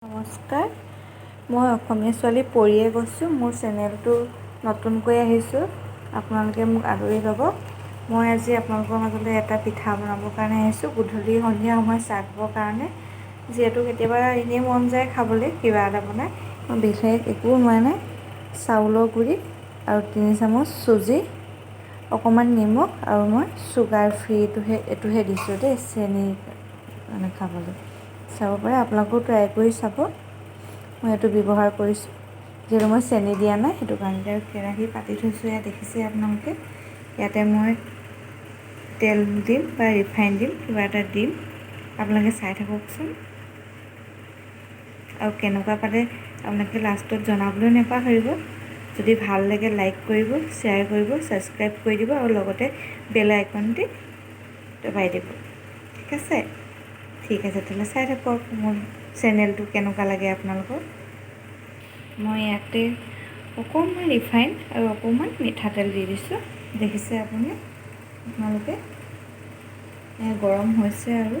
নমস্কাৰ, মই অসমীয়া ছোৱালী পৰিয়ে কৈছোঁ। মোৰ চেনেলটো নতুনকৈ আহিছোঁ, আপোনালোকে মোক আদৰি ল'ব। মই আজি আপোনালোকৰ মাজলৈ এটা পিঠা বনাবৰ কাৰণে আহিছোঁ, গধূলি সন্ধিয়া সময় চাহ খাবৰ কাৰণে। যিহেতু কেতিয়াবা এনেই মন যায় খাবলৈ কিবা এটা বনাই, মই বিশেষ একো লোৱা নাই। চাউলৰ গুড়ি আৰু 3 চামুচ চুজি, অকণমান নিমখ আৰু মই চুগাৰ ফ্ৰী এইটোহে দিছোঁ দেই, চেনি মানে খাবলৈ। চাব পাৰে, আপোনালোকেও ট্ৰাই কৰি চাব। মই এইটো ব্যৱহাৰ কৰিছোঁ, যিহেতু মই চেনি দিয়া নাই সেইটো কাৰণে। আৰু কেৰাহী পাতি থৈছোঁ, ইয়াত দেখিছে আপোনালোকে। ইয়াতে মই তেল দিম বা ৰিফাইন দিম, কিবা এটা দিম, আপোনালোকে চাই থাককচোন। আৰু কেনেকুৱা পালে আপোনালোকে লাষ্টত জনাবলৈ নাপাহৰিব। যদি ভাল লাগে লাইক কৰিব, শ্বেয়াৰ কৰিব, ছাবস্ক্ৰাইব কৰি দিব আৰু লগতে বেল আইকনটি দবাই দিব। ঠিক আছে, তেতিয়াহ'লে চাই থাকক মোৰ চেনেলটো কেনেকুৱা লাগে আপোনালোকৰ। মই ইয়াতে অকণমান ৰিফাইন আৰু অকণমান মিঠাতেল দি দিছোঁ, দেখিছে আপোনালোকে। গৰম হৈছে আৰু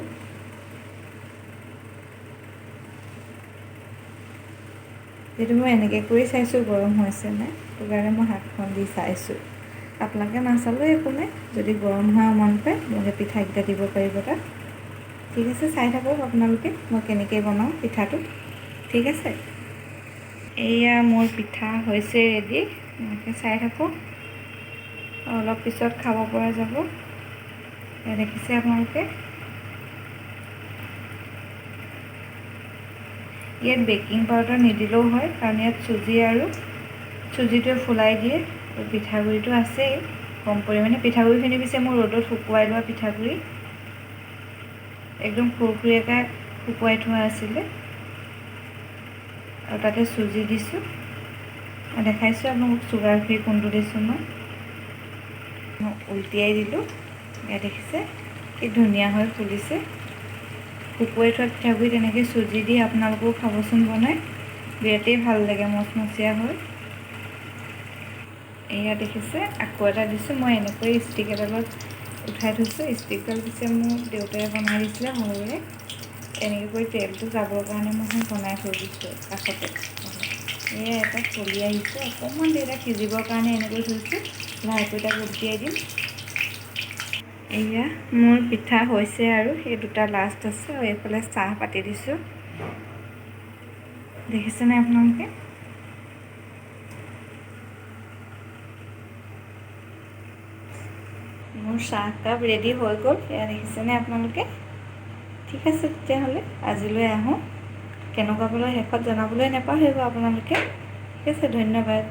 যিহেতু মই এনেকৈ কৰি চাইছোঁ গৰম হৈছে নাই, সেইটো কাৰণে মই হাতখন দি চাইছোঁ। আপোনালোকে নাচালেও একো নাই, যদি গৰম হোৱা মন পায় আপোনালোকে পিঠাকেইটা দিব পাৰিব তাত। ঠিক আছে, চাই থাকক আপোনালোকে মই কেনেকৈ বনাওঁ পিঠাটো। ঠিক আছে, এয়া মোৰ পিঠা হৈছে ৰেডি, এনেকৈ চাই থাকক। অলপ পিছত খাব পৰা যাব, দেখিছে আপোনালোকে। ইয়াত বেকিং পাউডাৰ নিদিলেও হয়, কাৰণ ইয়াত চুজি আৰু চুজিটোৱে ফুলাই দিয়ে। পিঠাগুড়িটো আছেই কম পৰিমাণে। পিঠাগুড়িখিনি পিছে মোৰ ৰ'দত শুকুৱাই লোৱা পিঠাগুড়ি, একদম খুৰখুৰীয়াকৈ শুকুৱাই থোৱা আছিলে। আৰু তাতে চুজি দিছোঁ, দেখাইছোঁ আপোনালোকক চুগাৰ ফ্ৰী কোনটো দিছোঁ। মই উলটিয়াই দিলোঁ, এয়া দেখিছে কি ধুনীয়া হৈ ফুলিছে। শুকুৱাই থোৱা পিঠাগুড়ি তেনেকৈ চুজি দি আপোনালোকেও খাবচোন বনাই, বিৰাটেই ভাল লাগে, মচমচীয়া হয়। এয়া দেখিছে, আকৌ এটা দিছোঁ। মই এনেকৈ ষ্টিক এডালত উঠাই থৈছোঁ। ষ্টিকডাল পিছে মোৰ দেউতাই বনাই দিছিলে সৰুৰে। এনেকৈ কৰি তেলটো যাবৰ কাৰণে মই বনাই থৈ দিছোঁ কাষতে। এয়া এটা ফুলি আহিছে, অকণমান দেৰি সিজিবৰ কাৰণে এনেকৈ থৈছোঁ। লাহেকৈ তাক উলটিয়াই দিম। এয়া মোৰ পিঠা হৈছে আৰু সেই দুটা লাষ্ট আছে, আৰু এইফালে চাহ পাতি দিছোঁ, দেখিছেনে আপোনালোকে। মোৰ চাহকাপ ৰেডি হৈ গ'ল, এয়া দেখিছেনে আপোনালোকে। ঠিক আছে, তেতিয়াহ'লে আজিলৈ আহোঁ। কেনেকুৱা পালে শেষত জনাবলৈ নাপাহৰিব আপোনালোকে। ঠিক আছে, ধন্যবাদ।